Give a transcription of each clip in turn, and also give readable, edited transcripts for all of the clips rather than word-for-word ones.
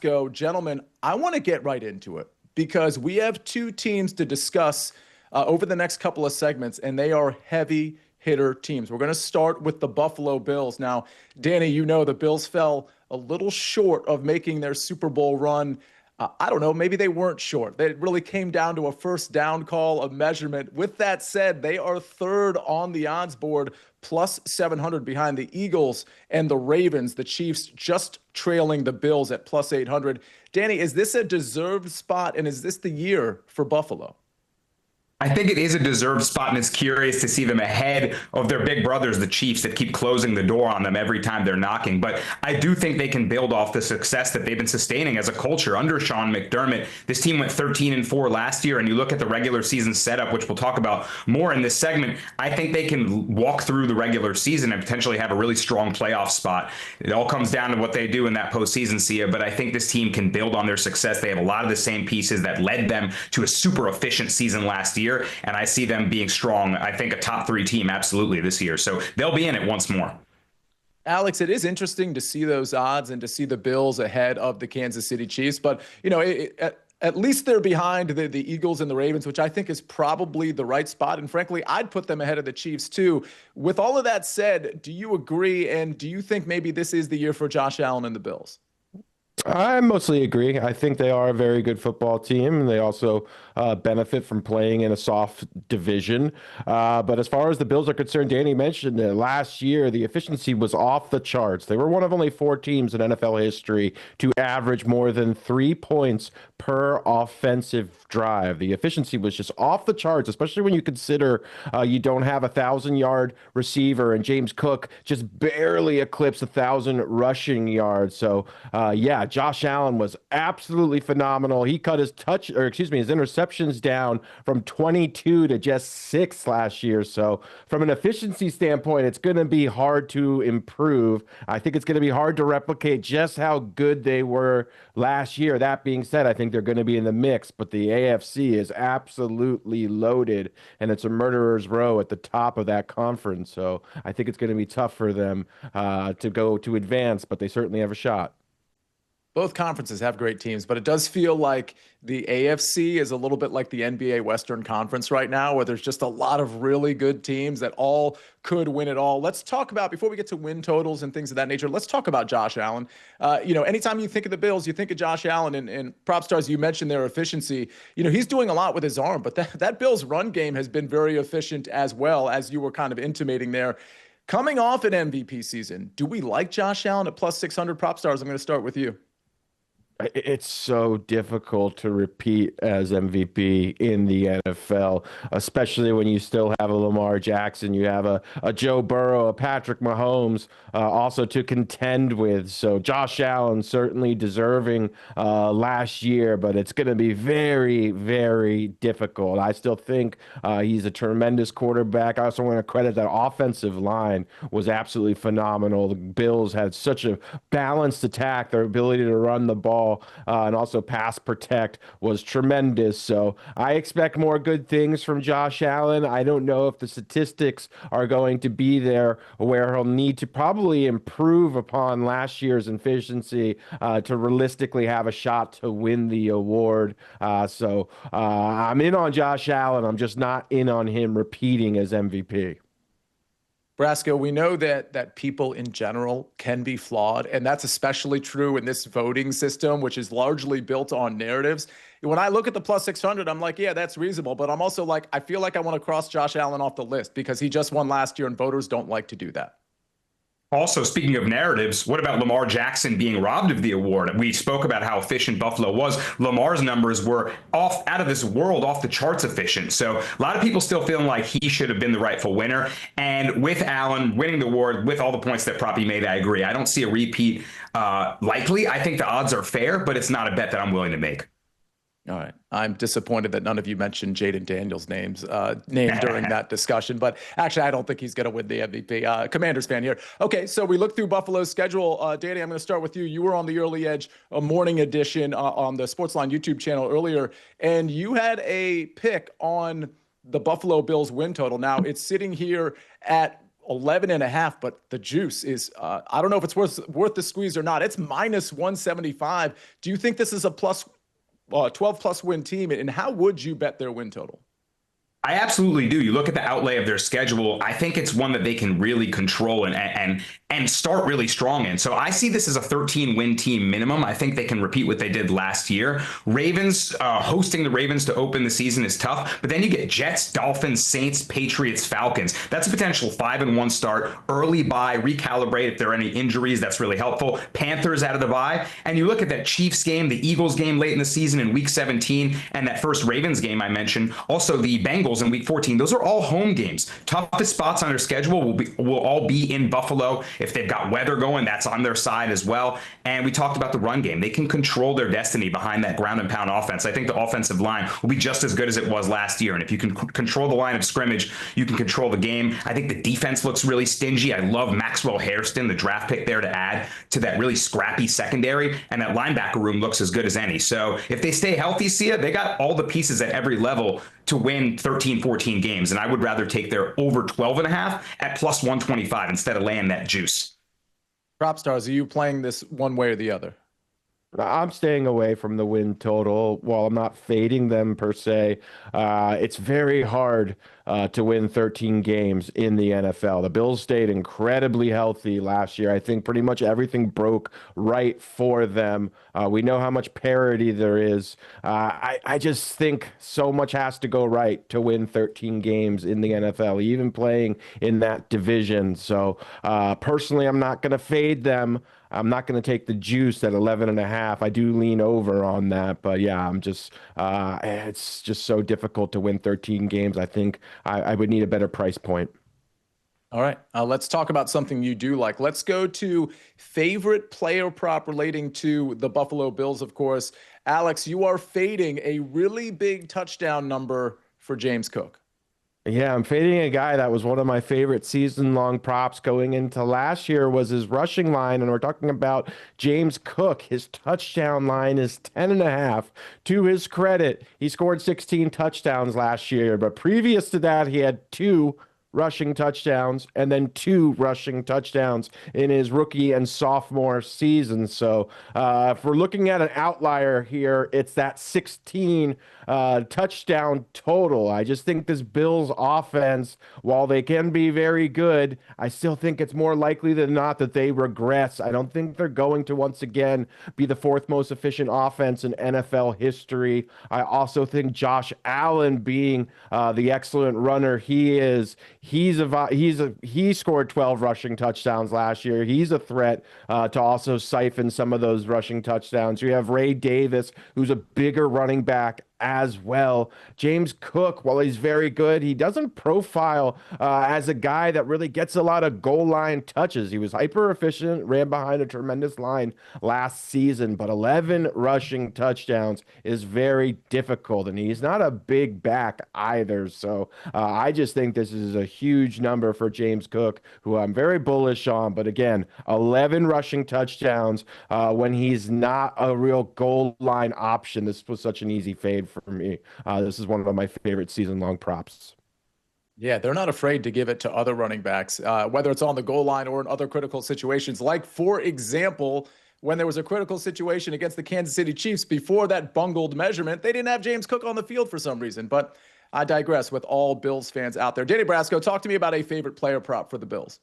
Go, gentlemen, I want to get right into it because we have two teams to discuss over the next couple of segments, and they are heavy hitter teams. We're going to start with the Buffalo Bills. Now, Danny, you know the Bills fell a little short of making their Super Bowl run. I don't know, maybe they weren't short. It really came down to a first down call, a measurement. With that said, they are third on the odds board, plus 700 behind the Eagles and the Ravens. The Chiefs just trailing the Bills at plus 800. Danny, is this a deserved spot, and is this the year for Buffalo? I think it is a deserved spot, and it's curious to see them ahead of their big brothers, the Chiefs, that keep closing the door on them every time they're knocking. But I do think they can build off the success that they've been sustaining as a culture under Sean McDermott. This team went 13-4 last year, and you look at the regular season setup, which we'll talk about more in this segment. I think they can walk through the regular season and potentially have a really strong playoff spot. It all comes down to what they do in that postseason, Sia, but I think this team can build on their success. They have a lot of the same pieces that led them to a super efficient season last year. And I see them being strong. I think a top three team absolutely this year. So they'll be in it once more. Alex, it is interesting to see those odds and to see the Bills ahead of the Kansas City Chiefs. But, you know, at least they're behind the Eagles and the Ravens, which I think is probably the right spot. And frankly, I'd put them ahead of the Chiefs too. With all of that said, do you agree? And do you think maybe this is the year for Josh Allen and the Bills? I mostly agree. I think they are a very good football team. They also benefit from playing in a soft division. But as far as the Bills are concerned, Danny mentioned that last year the efficiency was off the charts. They were one of only 4 teams in NFL history to average more than 3 points per offensive drive. The efficiency was just off the charts, especially when you consider you don't have a 1,000-yard receiver, and James Cook just barely eclipsed 1,000 rushing yards. So, yeah, Josh Allen was absolutely phenomenal. He cut his his interceptions down from 22 to just 6 last year. So from an efficiency standpoint, it's going to be hard to improve. I think it's going to be hard to replicate just how good they were last year. That being said, I think they're going to be in the mix, but the AFC is absolutely loaded, and it's a murderer's row at the top of that conference. So I think it's going to be tough for them to advance, but they certainly have a shot. Both conferences have great teams, but it does feel like the AFC is a little bit like the NBA Western Conference right now, where there's just a lot of really good teams that all could win it all. Let's talk about, before we get to win totals and things of that nature, let's talk about Josh Allen. Anytime you think of the Bills, you think of Josh Allen, and PropStarz, you mentioned their efficiency. He's doing a lot with his arm, but that Bills run game has been very efficient as well, as you were kind of intimating there. Coming off an MVP season, do we like Josh Allen at plus 600? PropStarz, I'm going to start with you. It's so difficult to repeat as MVP in the NFL, especially when you still have a Lamar Jackson, you have a Joe Burrow, a Patrick Mahomes also to contend with. So Josh Allen certainly deserving last year, but it's going to be very, very difficult. I still think he's a tremendous quarterback. I also want to credit that offensive line was absolutely phenomenal. The Bills had such a balanced attack. Their ability to run the ball and also pass protect was tremendous. So I expect more good things from Josh Allen. I don't know if the statistics are going to be there where he'll need to probably improve upon last year's efficiency to realistically have a shot to win the award. So I'm in on Josh Allen. I'm just not in on him repeating as MVP. Brasco, we know that people in general can be flawed, and that's especially true in this voting system, which is largely built on narratives. When I look at the plus 600, I'm like, yeah, that's reasonable, but I'm also like, I feel like I want to cross Josh Allen off the list because he just won last year, and voters don't like to do that. Also, speaking of narratives, what about Lamar Jackson being robbed of the award? We spoke about how efficient Buffalo was. Lamar's numbers were out of this world, off the charts efficient. So a lot of people still feeling like he should have been the rightful winner. And with Allen winning the award, with all the points that Proppy made, I agree. I don't see a repeat likely. I think the odds are fair, but it's not a bet that I'm willing to make. All right. I'm disappointed that none of you mentioned Jaden Daniels' name during that discussion. But actually, I don't think he's going to win the MVP. Commanders fan here. Okay, so we look through Buffalo's schedule. Danny, I'm going to start with you. You were on the Early Edge morning edition on the SportsLine YouTube channel earlier, and you had a pick on the Buffalo Bills win total. Now, it's sitting here at 11.5, but the juice is, I don't know if it's worth the squeeze or not. It's minus 175. Do you think this is a 12 plus win team? And how would you bet their win total? I absolutely do. You look at the outlay of their schedule. I think it's one that they can really control and start really strong in. So I see this as a 13-win team minimum. I think they can repeat what they did last year. Ravens, hosting the Ravens to open the season is tough, but then you get Jets, Dolphins, Saints, Patriots, Falcons. That's a potential 5-1 start. Early bye, recalibrate if there are any injuries. That's really helpful. Panthers out of the bye. And you look at that Chiefs game, the Eagles game late in the season in week 17, and that first Ravens game I mentioned. Also the Bengals in week 14. Those are all home games. Toughest spots on their schedule will all be in Buffalo. If they've got weather going, that's on their side as well. And we talked about the run game. They can control their destiny behind that ground and pound offense. I think the offensive line will be just as good as it was last year. And if you can control the line of scrimmage, you can control the game. I think the defense looks really stingy. I love Maxwell Hairston, the draft pick there to add to that really scrappy secondary. And that linebacker room looks as good as any. So if they stay healthy, Sia, they got all the pieces at every level to win 13, 14 games. And I would rather take their over 12.5 at plus 125 instead of laying that juice. PropStarz, are you playing this one way or the other? I'm staying away from the win total. While I'm not fading them per se, it's very hard to win 13 games in the NFL. The Bills stayed incredibly healthy last year. I think pretty much everything broke right for them. We know how much parity there is. I just think so much has to go right to win 13 games in the NFL, even playing in that division. So personally, I'm not going to fade them. I'm not going to take the juice at 11.5. I do lean over on that, but yeah, it's just so difficult to win 13 games. I think I would need a better price point. All right, let's talk about something you do like. Let's go to favorite player prop relating to the Buffalo Bills, of course. Alex, you are fading a really big touchdown number for James Cook. Yeah, I'm fading a guy that was one of my favorite season-long props going into last year was his rushing line, and we're talking about James Cook. His touchdown line is 10.5. To his credit, he scored 16 touchdowns last year, but previous to that, he had 2 rushing touchdowns and then 2 rushing touchdowns in his rookie and sophomore season. So if we're looking at an outlier here, it's that 16 touchdown total. I just think this Bills offense, while they can be very good, I still think it's more likely than not that they regress. I don't think they're going to once again be the 4th most efficient offense in NFL history. I also think Josh Allen, being the excellent runner he is, he scored 12 rushing touchdowns last year. He's a threat to also siphon some of those rushing touchdowns. You have Ray Davis, who's a bigger running back as well. James Cook, while he's very good, he doesn't profile as a guy that really gets a lot of goal line touches. He was hyper efficient, ran behind a tremendous line last season, but 11 rushing touchdowns is very difficult, and he's not a big back either. So I just think this is a huge number for James Cook, who I'm very bullish on. But again, 11 rushing touchdowns when he's not a real goal line option. This was such an easy fade for me. This is one of my favorite season-long props. Yeah, they're not afraid to give it to other running backs, whether it's on the goal line or in other critical situations. Like, for example, when there was a critical situation against the Kansas City Chiefs before that bungled measurement, they didn't have James Cook on the field for some reason. But I digress with all Bills fans out there. Danny Brasco, talk to me about a favorite player prop for the Bills.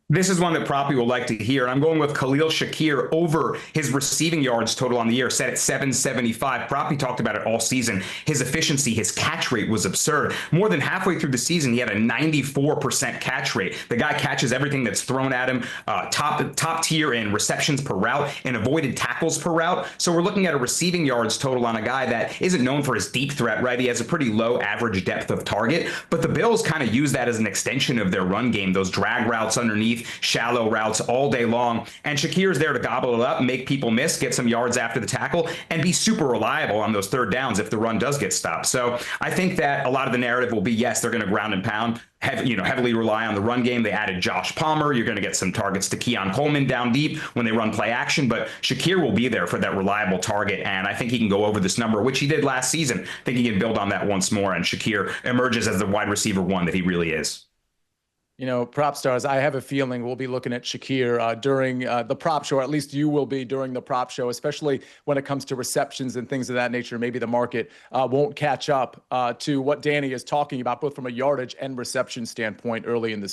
This is one that Proppy will like to hear. I'm going with Khalil Shakir over his receiving yards total on the year, set at 775. Proppy talked about it all season. His efficiency, his catch rate was absurd. More than halfway through the season, he had a 94% catch rate. The guy catches everything that's thrown at him, top tier in receptions per route and avoided tackles per route. So we're looking at a receiving yards total on a guy that isn't known for his deep threat, right? He has a pretty low average depth of target, but the Bills kind of use that as an extension of their run game, those drag routes underneath, shallow routes all day long. And Shakir's there to gobble it up, make people miss, get some yards after the tackle, and be super reliable on those third downs if the run does get stopped. So I think that a lot of the narrative will be, yes, they're going to ground and pound, heavily rely on the run game. They added Josh Palmer. You're going to get some targets to Keon Coleman down deep when they run play action, but Shakir will be there for that reliable target. And I think he can go over this number, which he did last season. I think he can build on that once more, and Shakir emerges as the wide receiver one that he really is. PropStarz, I have a feeling we'll be looking at Shakir during the prop show, or at least you will be during the prop show, especially when it comes to receptions and things of that nature. Maybe the market won't catch up to what Danny is talking about, both from a yardage and reception standpoint early in the season.